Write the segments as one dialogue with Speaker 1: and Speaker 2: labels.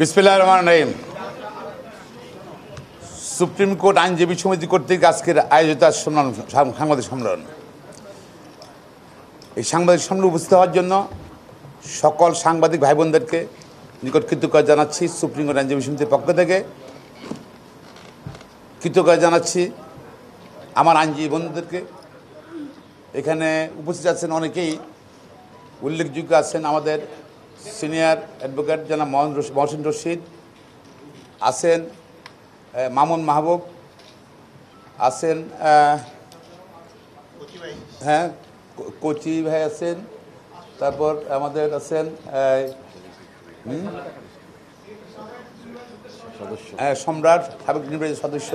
Speaker 1: বিসমিল্লাহির রহমানির রহিম। Supreme court আইনজীবী সমিতি কর্তৃক আজকের আয়োজিত সাংবাদিক সম্মেলন, এই সাংবাদিক সম্মেলনে উপস্থিত হওয়ার জন্য সকল সাংবাদিক ভাই বোনদেরকে নিকট কৃতজ্ঞতা জানাচ্ছি। সুপ্রিম কোর্ট আইনজীবী সমিতির পক্ষ থেকে কৃতজ্ঞতা জানাচ্ছি আমার আইনজীবী বন্ধুদেরকে। এখানে উপস্থিত আছেন অনেকেই উল্লেখযোগ্য আছেন। আমাদের সিনিয়র অ্যাডভোকেট জনাব মহসিন রশিদ আছেন, মামুন মাহবুব আছেন, হ্যাঁ কোচি ভাই আছেন, তারপর আমাদের আছেন সম্রাট সাবেক নির্বাচিত সদস্য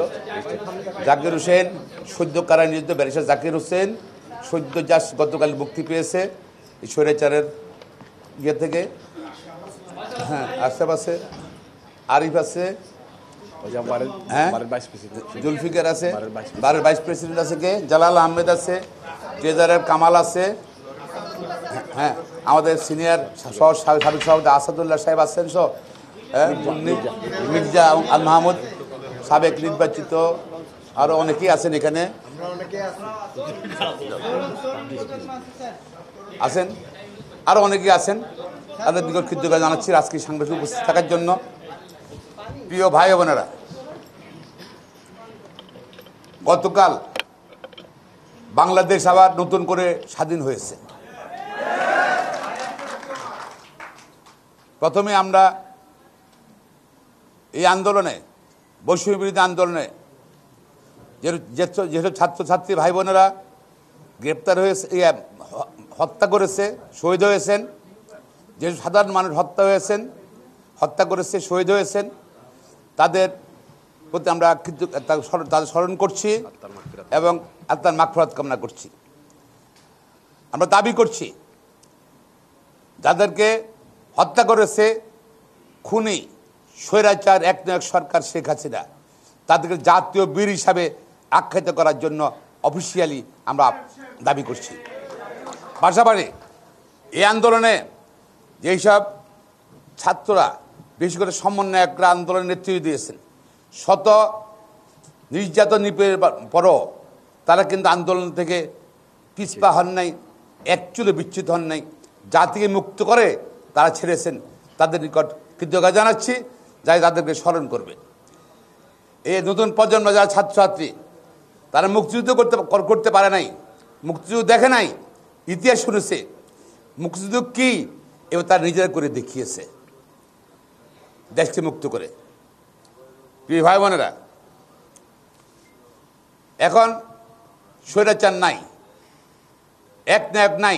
Speaker 1: জাকির হোসেন, সদ্য কারায় নিযুক্ত ব্যারিস্টার জাকির হোসেন, সদ্য জাস্ট গতকাল মুক্তি পেয়েছে এই স্বৈরাচারের ইয়ে থেকে। হ্যাঁ, আশেপাশে আরিফ আছে, হ্যাঁ জুলফিকার আছে, বারের ভাইস প্রেসিডেন্ট আছে, কে জালাল আহমেদ আছে, ট্রেজারার কামাল আছে, হ্যাঁ আমাদের সিনিয়র সাবেক সভাপতি আসাদুল্লাহ সাহেব আছেন, মির্জা আল মাহমুদ সাবেক নির্বাচিত, আরও অনেকেই আছেন এখানে আছেন, আরও অনেকেই আছেন। তাদের নিকট কৃতজ্ঞতা জানাচ্ছি আজকে সাংবাদিক উপস্থিত থাকার জন্য। প্রিয় ভাই বোনেরা, গতকাল বাংলাদেশ আবার নতুন করে স্বাধীন হয়েছে। প্রথমে আমরা এই আন্দোলনে, বৈষম্য বিরোধী আন্দোলনে যেসব ছাত্রছাত্রী ভাই বোনেরা গ্রেপ্তার হয়েছে, হত্যা করেছে, শহীদ হয়েছেন, যেসব সাধারণ মানুষ হত্যা করেছে, শহীদ হয়েছেন, তাদের প্রতি আমরা তাদের স্মরণ করছি এবং আত্মার মাগফিরাত কামনা করছি। আমরা দাবি করছি যাদেরকে হত্যা করেছে খুনি স্বৈরাচার একনায়ক সরকার শেখ হাসিনা, তাদেরকে জাতীয় বীর হিসাবে আখ্যায়িত করার জন্য অফিসিয়ালি আমরা দাবি করছি। পাশাপাশি এই আন্দোলনে যেসব ছাত্ররা, বিশেষ করে সমন্বয়করা আন্দোলনের নেতৃত্ব দিয়েছেন, শত নির্যাতন নিপীড়নের পরও তারা কিন্তু আন্দোলন থেকে পিছপা হন নাই, একচুলে বিচ্যুত হন নাই, জাতিকে মুক্ত করে তারা ছেড়েছেন। তাদের নিকট কৃতজ্ঞতা জানাচ্ছি, যাই তাদেরকে স্মরণ করবে। এই নতুন প্রজন্ম যারা ছাত্রছাত্রী, তারা মুক্তিযুদ্ধ করতে পারে নাই, মুক্তিযুদ্ধ দেখে নাই, ইতিহাস শুনেছে, মুক্তিযুদ্ধ কী এবার তারা নিজেরা করে দেখিয়েছে দেশকে মুক্ত করে। প্রিয় ভাই বোনেরা, এখন স্বৈরাচার নাই, একনায়ক নাই,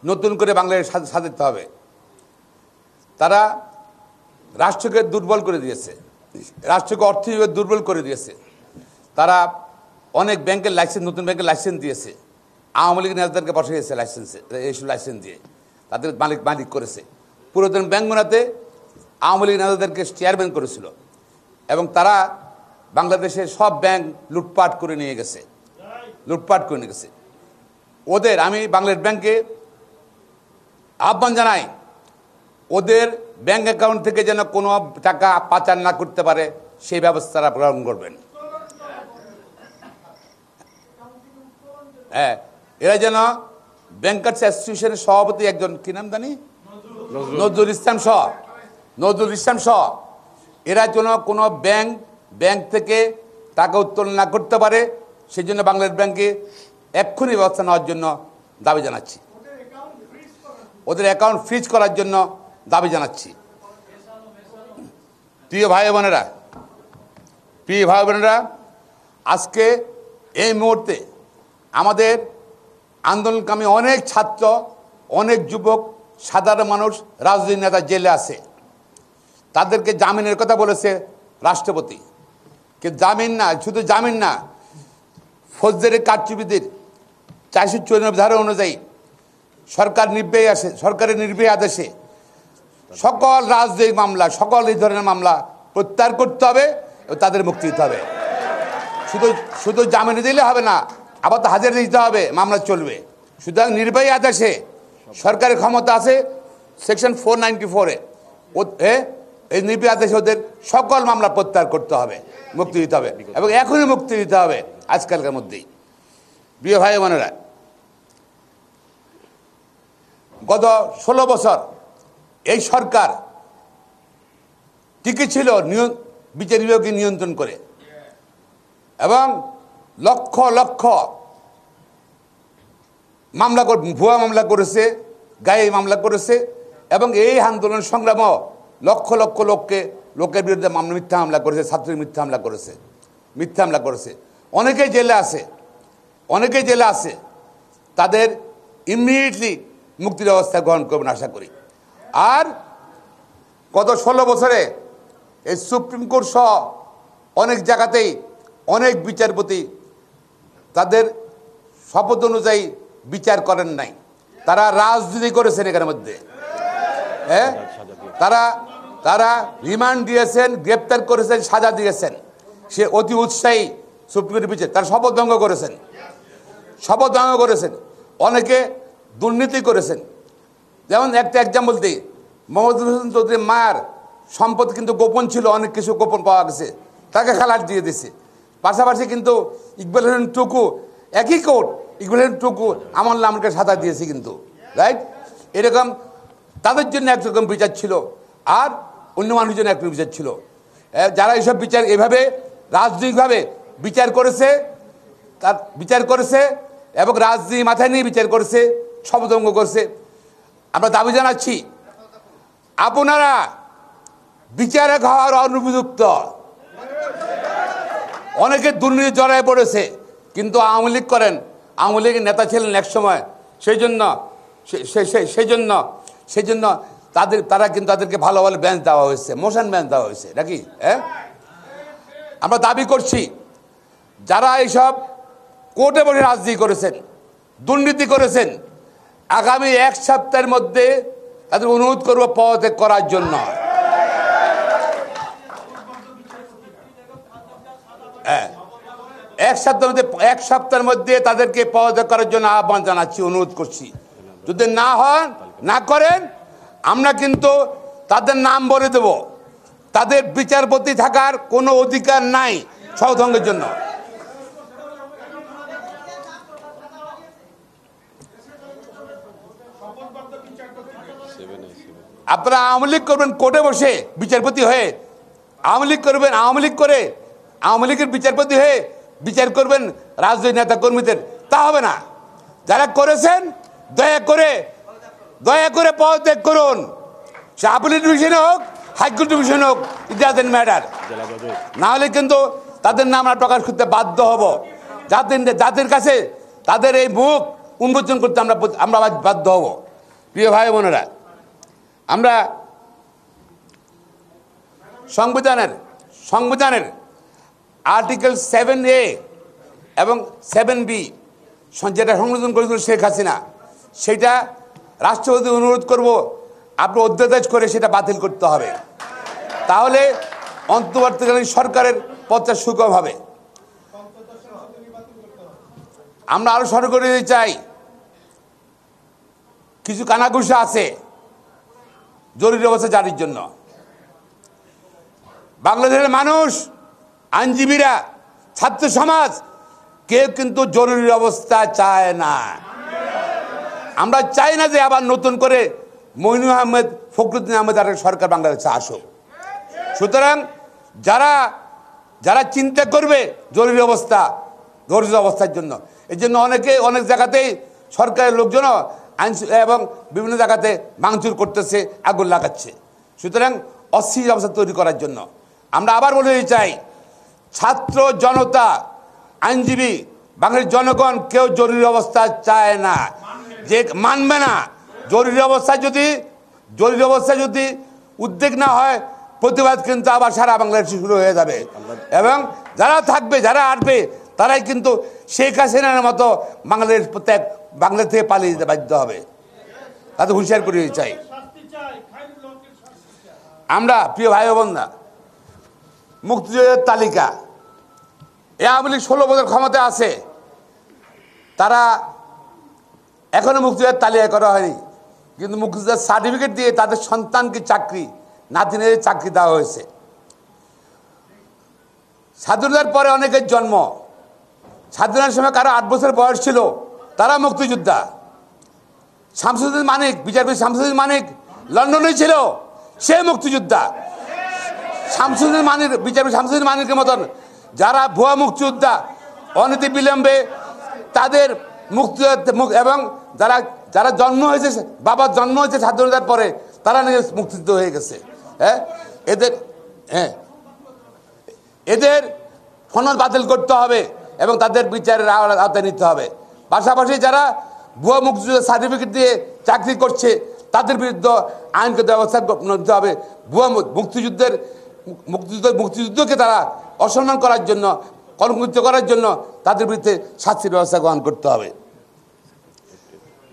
Speaker 1: নতুন করে বাংলাদেশ সাজাতে হবে। তারা রাষ্ট্রকে দুর্বল করে দিয়েছে, রাষ্ট্রকে অর্থনৈতিক দুর্বল করে দিয়েছে। তারা অনেক ব্যাংকের লাইসেন্স, নতুন ব্যাংকের লাইসেন্স দিয়েছে, আওয়ামী লীগ নেতাদেরকে বসিয়েছে এইসব লাইসেন্স দিয়ে, তাদের মালিক করেছে। পুরাতন ব্যাংকগুলোতে আওয়ামী লীগ নেতাদেরকে চেয়ারম্যান করেছিল এবং তারা বাংলাদেশের সব ব্যাংক লুটপাট করে নিয়ে গেছে। ওদের, আমি বাংলাদেশ ব্যাংকে আহ্বান জানাই, ওদের ব্যাংক অ্যাকাউন্ট থেকে যেন কোনো টাকা পাচার না করতে পারে সেই ব্যবস্থা তারা গ্রহণ করবেন। হ্যাঁ, এরা যেন ব্যাংকার্স অ্যাসোসিয়েশনের সভাপতি একজন, কি নাম জানি, নজরুল ইসলাম সহ এরা যেন কোনো ব্যাংক থেকে টাকা উত্তোলন না করতে পারে, সেই জন্য বাংলাদেশ ব্যাংকে এক্ষুনি ব্যবস্থা নেওয়ার জন্য দাবি জানাচ্ছি। ওদের অ্যাকাউন্ট ফ্রিজ করার জন্য দাবি জানাচ্ছি। প্রিয় ভাই বোনেরা, আজকে এই মুহূর্তে আমাদের আন্দোলনকামী অনেক ছাত্র, অনেক যুবক, সাধারণ মানুষ, রাজনৈতিক নেতা জেলে আছে। তাদেরকে জামিনের কথা বলেছে রাষ্ট্রপতি, কিন্তু জামিন না, শুধু জামিন না, ফৌজদারি কারচুপিদের 494 ধারা অনুযায়ী সরকারের নির্বাহী আদেশে সকল রাজনৈতিক মামলা, সকল এই ধরনের মামলা প্রত্যাহার করতে হবে এবং তাদের মুক্তি দিতে হবে। শুধু জামিনে দিলে হবে না, আবার তো হাজিরা দিতে হবে, মামলা চলবে। সুতরাং নির্বাহী আদেশে সরকারের ক্ষমতা আছে সেকশন 494-এ এই নির্যাতিত ওদের সকল মামলা প্রত্যাহার করতে হবে, মুক্তি দিতে হবে এবং এখনই মুক্তি দিতে হবে আজকালকার মধ্যেই। প্রিয় ভাই বোনেরা, গত 16 বছর এই সরকার টিকে ছিল বিচার বিভাগকে নিয়ন্ত্রণ করে এবং লক্ষ লক্ষ মামলা ভুয়া মামলা করেছে, গায়ে মামলা করেছে এবং এই আন্দোলন সংগ্রামও লক্ষ লক্ষ লোকের বিরুদ্ধে মামলা মিথ্যা হামলা করেছে, ছাত্রীর মিথ্যা হামলা করেছে। অনেকেই জেলে আছে, তাদের ইমিডিয়েটলি মুক্তির ব্যবস্থা গ্রহণ করবেন আশা করি। আর গত 16 বছরে এই সুপ্রিম কোর্ট সহ অনেক জায়গাতেই অনেক বিচারপতি তাদের শপথ অনুযায়ী বিচার করেন নাই, তারা রাজনীতি করেছেন এখানের মধ্যে। হ্যাঁ, তারা রিমান্ড দিয়েছেন, গ্রেপ্তার করেছেন, সাজা দিয়েছেন। সে অতি উৎসাহী সুপ্রিম কোর্টের বিচার, তারা শপথ ভঙ্গ করেছেন। অনেকে দুর্নীতি করেছেন। যেমন একটা এক্সাম্পল দিই, মোহাম্মদ হোসেন চৌধুরীর মায়ের সম্পদ কিন্তু গোপন ছিল, অনেক কিছু গোপন পাওয়া গেছে, তাকে খালাস দিয়ে দিছে। পাশাপাশি কিন্তু ইকবাল হোসেন টুকু, একই কোর্ট, ইকবাল হোসেন টুকু আমার নামকে সাজা দিয়েছে কিন্তু, রাইট? এরকম তাদের জন্য একরকম বিচার ছিল আর অন্য মানুষের জন্য একরকম বিচার ছিল। যারা এইসব বিচার এভাবে রাজনৈতিকভাবে বিচার করেছে এবং রাজনীতি মাথায় নিয়ে বিচার করেছে, শপথভঙ্গ করেছে, আমরা দাবি জানাচ্ছি আপনারা বিচারে হওয়ার অনুপযুক্ত। অনেকে দুর্নীতি জড়ায় পড়েছে, কিন্তু আওয়ামী লীগ করেন, আওয়ামী লীগের নেতা ছিলেন এক সময়, সেই জন্য তাদেরকে ভালো ভালো বেঞ্চ দেওয়া হয়েছে, মোশন বেঞ্চ দেওয়া হয়েছে নাকি? হ্যাঁ, আমরা দাবি করছি যারা এইসব কোর্টে বসে রাজনীতি করেছেন, দুর্নীতি করেছেন, আগামী 1 সপ্তাহের মধ্যে তাদের অনুরোধ করবো পদত্যাগ করার জন্য। হ্যাঁ, 1 সপ্তাহের মধ্যে তাদেরকে পদত্যাগ করার জন্য আহ্বান জানাচ্ছি, অনুরোধ করছি। যদি না করেন আমরা কিন্তু তাদের নাম বলে দেব, তাদের বিচারপতি থাকার কোনো অধিকার নাই শপথভঙ্গের জন্য। আপনারা আওয়ামী লীগ করবেন কোর্টে বসে বিচারপতি হয়ে, আওয়ামী লীগের বিচারপতি হয়ে বিচার করবেন রাজনৈতিক নেতা কর্মীদের, তা হবে না। যারা করেছেন দয়া করে পদত্যাগ করুন, সে আপিল ডিভিশনে হোক, হাইকোর্ট ডিভিশনে হোক, ইট ডাজন্ট ম্যাটার। না হলে কিন্তু তাদের নাম আমরা প্রকাশ করতে বাধ্য হব, যাদের কাছে তাদের এই মুখ উন্মোচন করতে আমরা বাধ্য হব। প্রিয় ভাই বোনেরা, আমরা সংবিধানের আর্টিকেল 7A এবং 7B যেটা সংশোধন করেছিল শেখ হাসিনা, সেটা রাষ্ট্রপতি অনুরোধ করব আপনি অধ্যাদেশ করে সেটা বাতিল করতে হবে, তাহলে অন্তর্বর্তীকালীন সরকারের পথটা সুগম হবে। আমরা আরো স্মরণ করে দিতে চাই, কিছু কানাঘুষা আছে জরুরি অবস্থা জারির জন্য। বাংলাদেশের মানুষ, আইনজীবীরা, ছাত্র সমাজ কেউ কিন্তু জরুরি অবস্থা চায় না। আমরা চাই না যে আবার নতুন করে মইনুল আহমেদ, ফখরুদ্দিন আহমেদ আর সরকার বাংলাদেশে আসুক। সুতরাং যারা চিন্তা করবে জরুরি অবস্থার জন্য, এই জন্য অনেক জায়গাতেই সরকারের লোকজন এবং বিভিন্ন জায়গাতে ভাঙচুর করতেছে, আগুন লাগাচ্ছে। সুতরাং অস্থির অবস্থা তৈরি করার জন্য আমরা আবার বলে দিতে চাই, ছাত্র জনতা, আইনজীবী, বাংলাদেশের জনগণ কেউ জরুরি অবস্থা চায় না, যে মানবে না। জরুরি অবস্থা যদি উদ্বেগ না হয়, প্রতিবাদ কিন্তু আবার সারা বাংলাদেশে শুরু হয়ে যাবে এবং যারা আসবে তারাই কিন্তু শেখ হাসিনার মতো বাংলাদেশ থেকে পালিয়ে যেতে বাধ্য হবে। তাদের হুঁশিয়ার করে চাই আমরা। প্রিয় ভাই বোনরা, মুক্তিযোদ্ধার তালিকা, এ আওয়ামী লীগ 16 বছর ক্ষমতা আছে, তারা এখনো মুক্তিযোদ্ধার তালিকা করা হয়নি, কিন্তু মুক্তিযোদ্ধার সার্টিফিকেট দিয়ে তাদের সন্তানকে চাকরি নাতিনের চাকরি দেওয়া হয়েছে। স্বাধীনতার পরে অনেকের জন্ম, স্বাধীনতার সময় কারো 8 বছর বয়স ছিল, তারা মুক্তিযোদ্ধা। শামসুদ্দিন মানিক, বিচারপতি শামসুদ্দিন মানিক লন্ডনে ছিল, সে মুক্তিযোদ্ধা। শামসুদ্দিন মানিক, বিচারপতি শামসুদ্দিন মানিকের মতন যারা ভুয়া মুক্তিযোদ্ধা, অনতি বিলম্বে তাদের মুক্তি, এবং যারা যারা জন্ম হয়েছে, বাবার জন্ম হয়েছে স্বাধীনতার পরে, তারা নিজে মুক্তিযুদ্ধ হয়ে গেছে। এদের সনদ বাতিল করতে হবে এবং তাদের বিচারের আওতায় নিতে হবে। পাশাপাশি যারা ভুয়া মুক্তিযুদ্ধের সার্টিফিকেট দিয়ে চাকরি করছে, তাদের বিরুদ্ধে আইনগত ব্যবস্থা নিতে হবে। ভুয়া মুক্তিযুদ্ধকে তারা অসম্মান করার জন্য, কলঙ্কিত করার জন্য তাদের বিরুদ্ধে শাস্তির ব্যবস্থা গ্রহণ করতে হবে।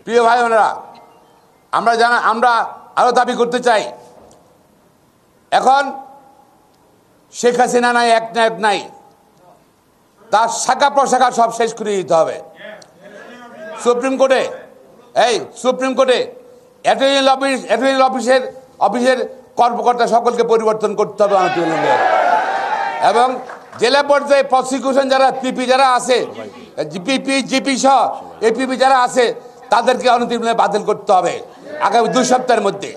Speaker 1: প্রিয় ভাই বোনেরা, আমরা আরো দাবি করতে চাই, এখন শেখ হাসিনা নাই, এক নায়ক নাই, তার শাখা প্রশাখা সব শেষ করে দিতে হবে। সুপ্রিম কোর্টে অ্যাটর্নি অফিসের কর্মকর্তা সকলকে পরিবর্তন করতে হবে অনতিবিলম্বে, এবং জেলা পর্যায়ে প্রসিকিউশন যারা পিপি যারা আছে, জিপি সহ এপিপি যারা আছে, তাদেরকে অনতিবিলম্বে বাতিল করতে হবে আগামী 2 সপ্তাহের মধ্যে।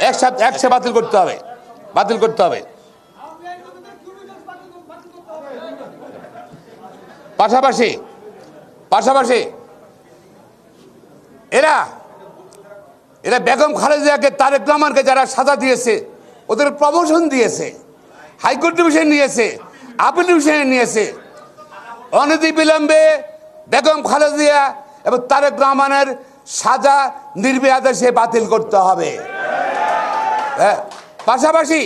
Speaker 1: এক সপ্তাহে বাতিল করতে হবে। পাশাপাশি এরা বেগম খালেদাকে, তারেক রহমানকে যারা সাজা দিয়েছে, ওদের প্রমোশন দিয়েছে, হাইকোর্ট ডিভিশন নিয়েছে, আপিল ডিভিশনে নিয়েছে, অনতি বিলম্বে বেগম খালেদা এবং তারেক রহমানের সাজা নির্বিবাদে বাতিল করতে হবে। পাশাপাশি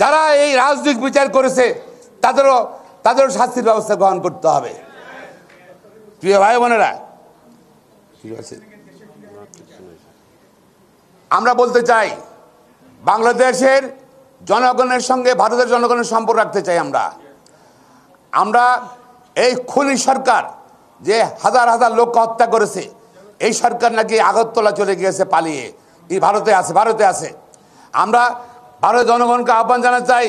Speaker 1: যারা এই রাজনৈতিক বিচার করেছে, তাদেরও শাস্তির ব্যবস্থা গ্রহণ করতে হবে। প্রিয় ভাই বোনেরা, ঠিক আছে, আমরা বলতে চাই, বাংলাদেশের জনগণের সঙ্গে ভারতের জনগণের সম্পর্ক রাখতে চাই। আমরা এই খুনি সরকার যে হাজার হাজার লোককে হত্যা করেছে, এই সরকার নাকি আগরতলা চলে গিয়েছে পালিয়ে, এই ভারতে আছে। আমরা ভারতের জনগণকে আহ্বান জানাতে চাই,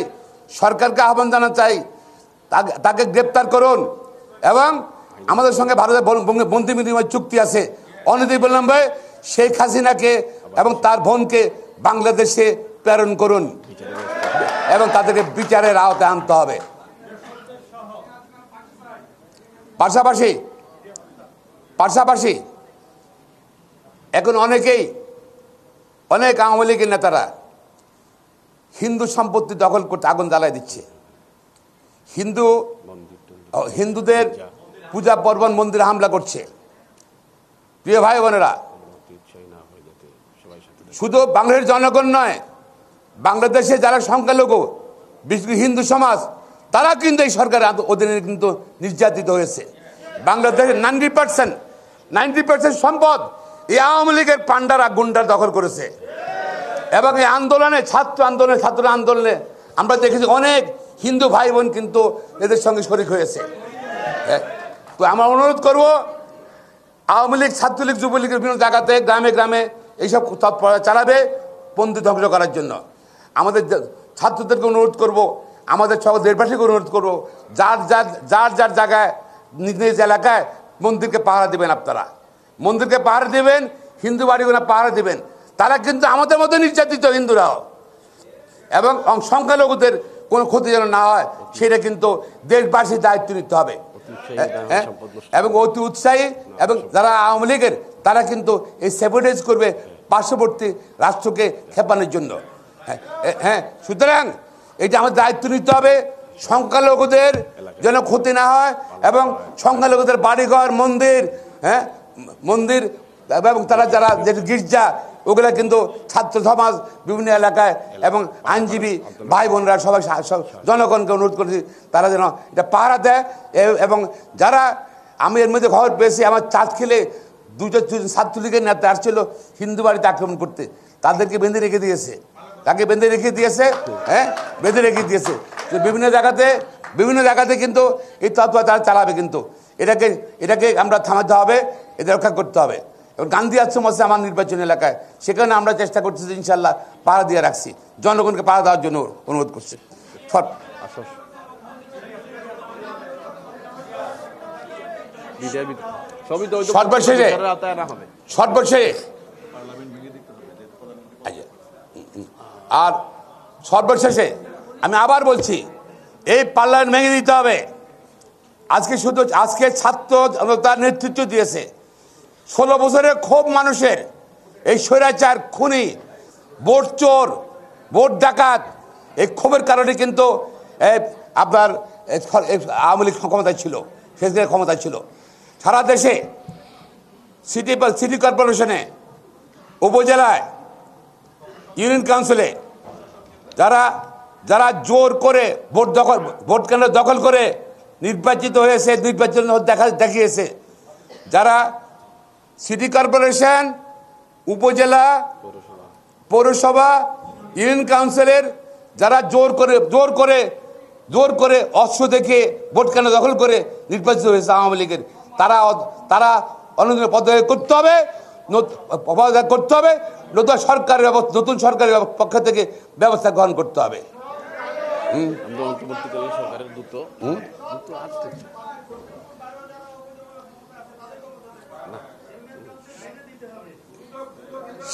Speaker 1: সরকারকে আহ্বান জানাতে চাই, তাকে গ্রেপ্তার করুন, এবং আমাদের সঙ্গে ভারতের বন্দি বিনিময় চুক্তি আছে, অনতিবিলম্বে শেখ হাসিনাকে এবং তার বোনকে বাংলাদেশে প্রেরণ করুন এবং তাদেরকে বিচারের আওতায় আনতে হবে। পাশাপাশি এখন অনেক আওয়ামী লীগের নেতারা হিন্দু সম্পত্তি দখল করতে আগুন জ্বালায় দিচ্ছে। হিন্দুদের পূজা পার্বণ মন্দিরে হামলা করছে। প্রিয় ভাই বোনেরা, শুধু বাংলাদেশের জনগণ নয়, বাংলাদেশে যারা সংখ্যালঘু, বিশেষ করে হিন্দু সমাজ, তারা কিন্তু এই সরকারের অধীনে কিন্তু নির্যাতিত হয়েছে। বাংলাদেশের 90% সম্পদ এই আওয়ামী লীগের পান্ডারা, গুন্ডার দখল করেছে। এবং এই ছাত্র আন্দোলনে আমরা দেখেছি অনেক হিন্দু ভাই বোন কিন্তু এদের সঙ্গে শরিক হয়েছে। তো আমরা অনুরোধ করব, আওয়ামী লীগ, ছাত্রলীগ, যুবলীগের বিভিন্ন জায়গাতে গ্রামে গ্রামে এইসব তৎপরতা চালাবে বন্দী ধ্বংস করার জন্য। আমাদের ছাত্রদেরকে অনুরোধ করব, আমাদের সকল দেশবাসীকে অনুরোধ করব, যার জায়গায় নিজ নিজ এলাকায় মন্দিরকে পাহারা দেবেন, আপনারা মন্দিরকে পাহারা দেবেন, হিন্দু বাড়িগুলো পাহারা দেবেন। তারা কিন্তু আমাদের মতো নির্যাতিত হিন্দুরাও, এবং সংখ্যালঘুদের কোনো ক্ষতি যেন না হয় সেটা কিন্তু দেশবাসীর দায়িত্ব নিতে হবে। এবং অতি উৎসাহী এবং যারা আওয়ামী লীগের, তারা কিন্তু এই স্যাবোটেজ করবে পার্শ্ববর্তী রাষ্ট্রকে খেপানোর জন্য। সুতরাং এটা আমাদের দায়িত্ব নিতে হবে, সংখ্যালঘুদের যেন ক্ষতি না হয়, এবং সংখ্যালঘুদের বাড়িঘর, মন্দির এবং তারা যারা যেটা গির্জা, ওগুলা কিন্তু ছাত্র সমাজ বিভিন্ন এলাকায় এবং আইনজীবী ভাই বোনরা সবাই জনগণকে অনুরোধ করেছি তারা যেন এটা পাহারা দেয়। এবং যারা, আমি এর মধ্যে খবর পেয়েছি, আমার চাঁদখিলে দুজন ছাত্রলীগের নেতা আসছিল হিন্দু বাড়িতে আক্রমণ করতে, তাদেরকে বেঁধে রেখে দিয়েছে, বেঁধে রেখে দিয়েছে। বিভিন্ন জায়গাতে কিন্তু এই তৎপর তারা চালাবে, কিন্তু এটাকে আমরা থামাতে হবে, এটা রক্ষা করতে হবে। গান্ধী আশ্রম আছে আমার নির্বাচনী এলাকায়, সেখানে আমরা চেষ্টা করছি যে ইনশাল্লাহ পাহারা দিয়ে রাখছি, জনগণকে পাহারা দেওয়ার জন্য অনুরোধ করছি। আর সর্বশেষে আমি আবার বলছি, এই পার্লামেন্ট ভেঙে দিতে হবে। আজকে ছাত্র তার নেতৃত্ব দিয়েছে, 16 বছরের ক্ষোভ মানুষের, এই স্বৈরাচার, খুনি, ভোট চোর, ভোট ডাকাত, এই ক্ষোভের কারণে কিন্তু আপনার আওয়ামী লীগ ক্ষমতায় ছিল, সেদিকে ক্ষমতায় ছিল। সারা দেশে সিটি কর্পোরেশনে, উপজেলায়, ইউনিয়ন কাউন্সিলে যারা জোর করে ভোট কেন্দ্র দখল করে নির্বাচিত হয়েছে, নির্বাচন দেখিয়েছে, যারা সিটি কর্পোরেশন, উপজেলা, পৌরসভা, ইউনিয়ন কাউন্সিলের যারা জোর করে অস্ত্র দেখে ভোট কেন্দ্র দখল করে নির্বাচিত হয়েছে আওয়ামী লীগের, তারা অনুদিন পদত্যাগ করতে হবে, নতুন সরকারের পক্ষ থেকে ব্যবস্থা গ্রহণ করতে হবে।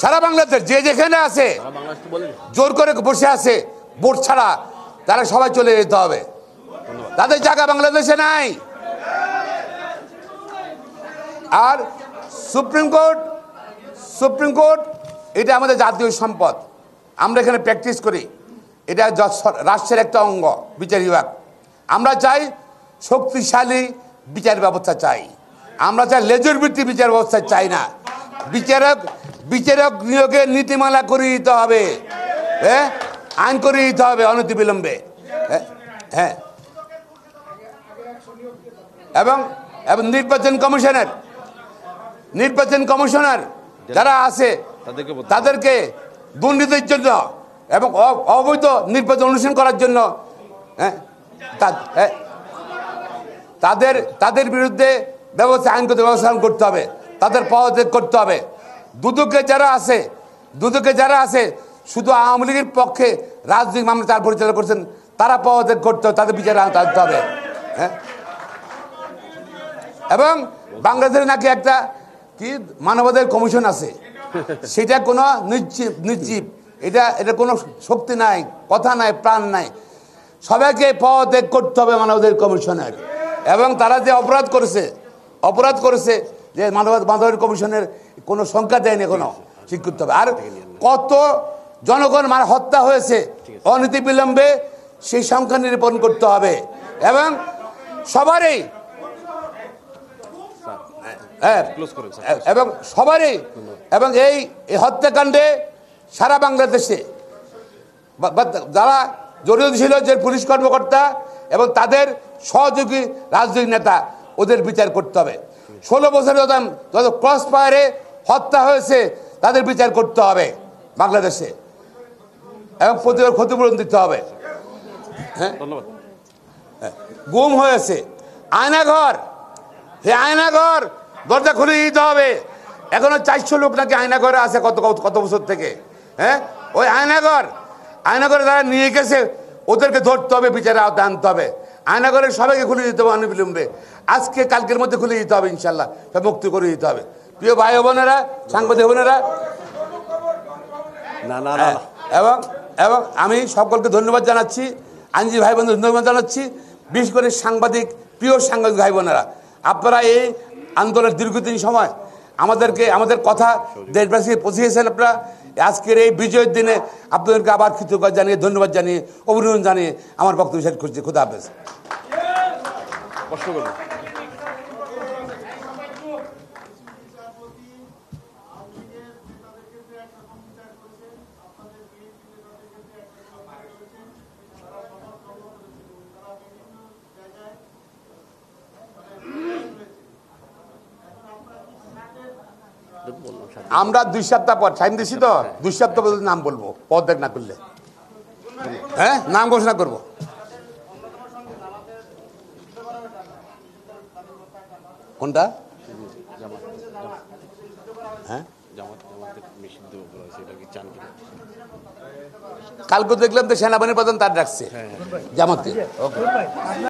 Speaker 1: সারা বাংলাদেশ যে যেখানে আছে, জোর করে বসে আছে ভোট ছাড়া, তারা সবাই চলে যেতে হবে, তাদের জায়গা বাংলাদেশে নাই। আর সুপ্রিম কোর্ট এটা আমাদের জাতীয় সম্পদ, আমরা এখানে প্র্যাকটিস করি, এটা রাষ্ট্রের একটা অঙ্গ, বিচার বিভাগ। আমরা চাই শক্তিশালী বিচার ব্যবস্থা চাই, আমরা চাই লেজুর ভিত্তিক বিচার ব্যবস্থা চাই না। বিচারক নিয়োগের নীতিমালা করে দিতে হবে, আইন করে দিতে হবে অনতিবিলম্বে। হ্যাঁ, এবং নির্বাচন কমিশনার যারা আছে তাদেরকে দুর্নীতির জন্য এবং অবৈধ নির্বাচন অনুষ্ঠান করার জন্য তাদের বিরুদ্ধে আইনগত ব্যবস্থা করতে হবে, তাদের পদত্যাগ করতে হবে। দুদকে যারা আছে শুধু আওয়ামী লীগের পক্ষে রাজনৈতিক মামলা তার পরিচালনা করছেন, তারা পদত্যাগ করতে হবে, তাদের বিচারে আনতে হবে। হ্যাঁ, এবং বাংলাদেশে নাকি একটা কি মানবাধিকার কমিশন আছে, সেটা কোনো নির্জীব, এটা কোনো শক্তি নাই, কথা নাই, প্রাণ নাই। সবাইকে পদত্যাগ করতে হবে মানবাধিকার কমিশনের। এবং তারা যে অপরাধ করেছে যে মানবাধিকার কমিশনের কোনো সংখ্যা দেয়নি, এখনো ঠিক করতে হবে। আর কত জনগণ হত্যা হয়েছে অনতি বিলম্বে সেই সংখ্যা নিরূপণ করতে হবে। এবং সবারই এবং এই হত্যাকাণ্ডে সারা বাংলাদেশে যারা জড়িত ছিল, যে পুলিশ কর্মকর্তা এবং তাদের সহযোগী রাজনৈতিক নেতা, ওদের বিচার করতে হবে। 16 বছরের যত ক্রস ফায়ারে হত্যা হয়েছে তাদের বিচার করতে হবে বাংলাদেশে, এবং প্রতিবার ক্ষতিপূরণ দিতে হবে। হ্যাঁ, গুম হয়েছে আয়নাঘর দরজা খুলে দিতে হবে। এখনো 400 লোক নাকি আয়নাঘরে আছে কত বছর থেকে। হ্যাঁ, ওই আয়নাঘরে যারা নিয়ে গেছে ওদেরকে ধরতে হবে, বিচারে আওতায় আনতে হবে। আয়নাঘরে সবাইকে খুলে দিতে হবে অনবিলম্বে, আজকে কালকের মধ্যে খুলে দিতে হবে, ইনশাল্লাহ সব মুক্তি করে দিতে হবে। প্রিয় ভাই বোনেরা, সাংবাদিক বোনেরা, এবং আমি সকলকে ধন্যবাদ জানাচ্ছি, আইনজীবী ভাই বোনদের ধন্যবাদ জানাচ্ছি, বিশেষ করে প্রিয় সাংবাদিক ভাই বোনেরা, আপনারা এই আন্দোলনের দীর্ঘদিন সময় আমাদের কথা দেশবাসীকে পৌঁছিয়েছেন। আপনারা আজকের এই বিজয়ের দিনে আপনাদেরকে আবার কৃতজ্ঞতা জানিয়ে, ধন্যবাদ জানিয়ে, অভিনন্দন জানিয়ে আমার বক্তব্য শেষ করছি। খুদা হাফেজ। আমরা 2 সপ্তাহ পর টাইম দিছি, তো 2 সপ্তাহ পর্যন্ত নাম বলবো, পদত্যাগ না করলে। হ্যাঁ, নাম ঘোষণা করবো। কোনটা?
Speaker 2: চান কিনা?
Speaker 1: কালকে দেখলাম তো সেনাবাহিনী প্রধান তার রাখছে জামাতে।